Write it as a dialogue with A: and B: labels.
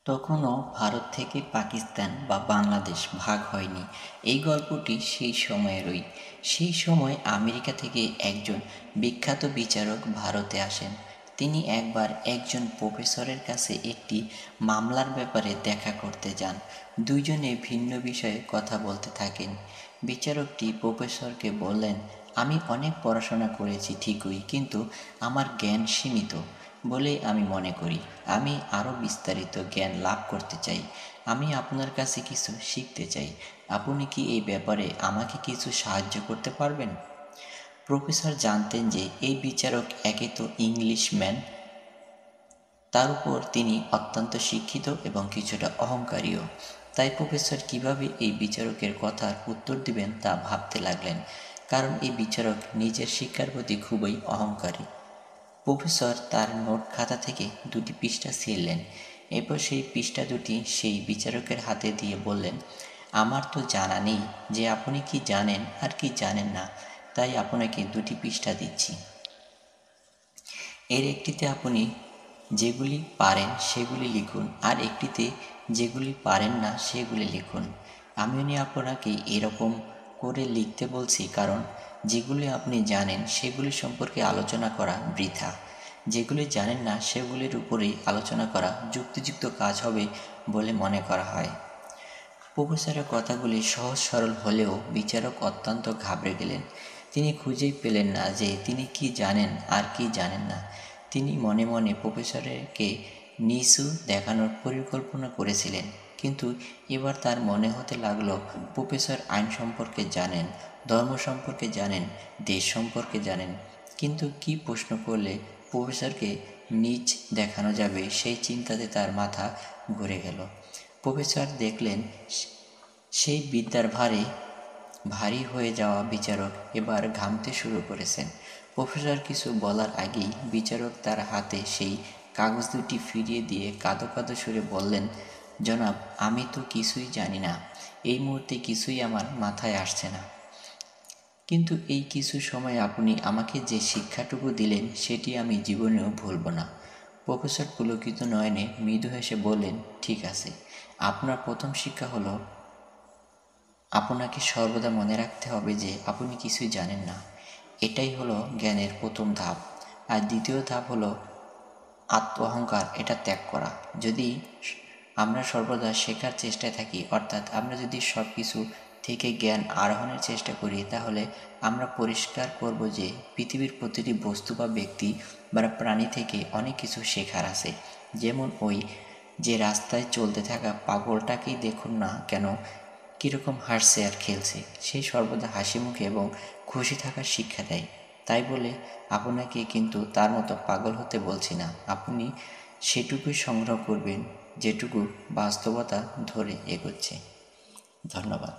A: তখনও ভারত থেকে পাকিস্তান বা বাংলাদেশ ভাগ হয়নি। এই গল্পটি সেই সময়েরই। সেই সময় আমেরিকা থেকে একজন বিখ্যাত বিচারক ভারতে আসেন। তিনি একবার একজন প্রফেসরের কাছে একটি মামলার ব্যাপারে দেখা করতে যান। দুইজনে ভিন্ন বিষয়ে কথা বলতে থাকেন। বিচারকটি প্রফেসরকে বললেন, আমি অনেক পড়াশোনা করেছি ঠিকই, কিন্তু আমার জ্ঞান সীমিত বলেই আমি মনে করি। আমি আরও বিস্তারিত জ্ঞান লাভ করতে চাই। আমি আপনার কাছে কিছু শিখতে চাই। আপনি কি এই ব্যাপারে আমাকে কিছু সাহায্য করতে পারবেন? প্রফেসর জানতেন যে এই বিচারক একে তো ইংলিশম্যান, তার উপর তিনি অত্যন্ত শিক্ষিত এবং কিছুটা অহংকারীও। তাই প্রফেসর কিভাবে এই বিচারকের কথার উত্তর দিবেন তা ভাবতে লাগলেন, কারণ এই বিচারক নিজের শিক্ষার প্রতি খুবই অহংকারী। প্রফেসর তার নোট খাতা থেকে দুটি পৃষ্ঠা ছিঁড়লেন। এরপর সেই পৃষ্ঠা দুটি সেই বিচারকের হাতে দিয়ে বললেন, আমার তো জানা নেই যে আপনি কি জানেন আর কি জানেন না, তাই আপনাকে দুটি পৃষ্ঠা দিচ্ছি। এর একটিতে আপনি যেগুলি পারেন সেগুলি লিখুন, আর একটিতে যেগুলি পারেন না সেগুলি লিখুন। আমি আপনাকে এরকম করে লিখতে বলছি কারণ যেগুলি আপনি জানেন সেগুলি সম্পর্কে আলোচনা করা বৃথা। যেগুলি জানেন না সেগুলির উপরেই আলোচনা করা যুক্তিযুক্ত কাজ হবে বলে মনে করা হয়। প্রফেসরের কথাগুলি সহজ সরল হলেও বিচারক অত্যন্ত ঘাবড়ে গেলেন। তিনি খুঁজেই পেলেন না যে তিনি কি জানেন আর কি জানেন না। তিনি মনে মনে প্রফেসরকে নিচু দেখানোর পরিকল্পনা করেছিলেন, কিন্তু এবার তার মনে হতে লাগলো প্রফেসর আইন সম্পর্কে জানেন, ধর্ম সম্পর্কে জানেন, দেশ সম্পর্কে জানেন, কিন্তু কি প্রশ্ন করলে প্রফেসরকে নিচ দেখানো যাবে সেই চিন্তাতে তার মাথা ঘুরে গেল। প্রফেসর দেখলেন সেই বিদ্যার ভারে ভারী হয়ে যাওয়া বিচারক এবার ঘামতে শুরু করেছেন। প্রফেসর কিছু বলার আগেই বিচারক তার হাতে সেই কাগজ দুটি ফিরিয়ে দিয়ে কাঁদো কাঁদো সুরে বললেন, জনাব, আমি তো কিছুই জানি না। এই মুহূর্তে কিছুই আমার মাথায় আসছে না। কিন্তু এই কিছু সময় আপনি আমাকে যে শিক্ষাটুকু দিলেন সেটি আমি জীবনেও ভুলব না। প্রফেসর পুলকিত নয়নে মৃদু হেসে বললেন, ঠিক আছে, আপনার প্রথম শিক্ষা হলো আপনাকে সর্বদা মনে রাখতে হবে যে আপনি কিছুই জানেন না। এটাই হলো জ্ঞানের প্রথম ধাপ। আর দ্বিতীয় ধাপ হলো আত্ম অহংকার, এটা ত্যাগ করা। যদি আমরা সর্বদা শেখার চেষ্টায় থাকি, অর্থাৎ আমরা যদি সব কিছু থেকে জ্ঞান আরোহণের চেষ্টা করি, তাহলে আমরা পরিষ্কার করব যে পৃথিবীর প্রতিটি বস্তু বা ব্যক্তি বা প্রাণী থেকে অনেক কিছু শেখার আছে। যেমন ওই যে রাস্তায় চলতে থাকা পাগলটাকেই দেখুন না কেন কীরকম হাসছে আর খেলছে। সে সর্বদা হাসি মুখে এবং খুশি থাকার শিক্ষা দেয়। তাই বলে আপনাকে কিন্তু তার মতো পাগল হতে বলছি না। আপনি সেটুকুই সংগ্রহ করবেন যেটুকু বাস্তবতা ধরে এগোচ্ছে। ধন্যবাদ।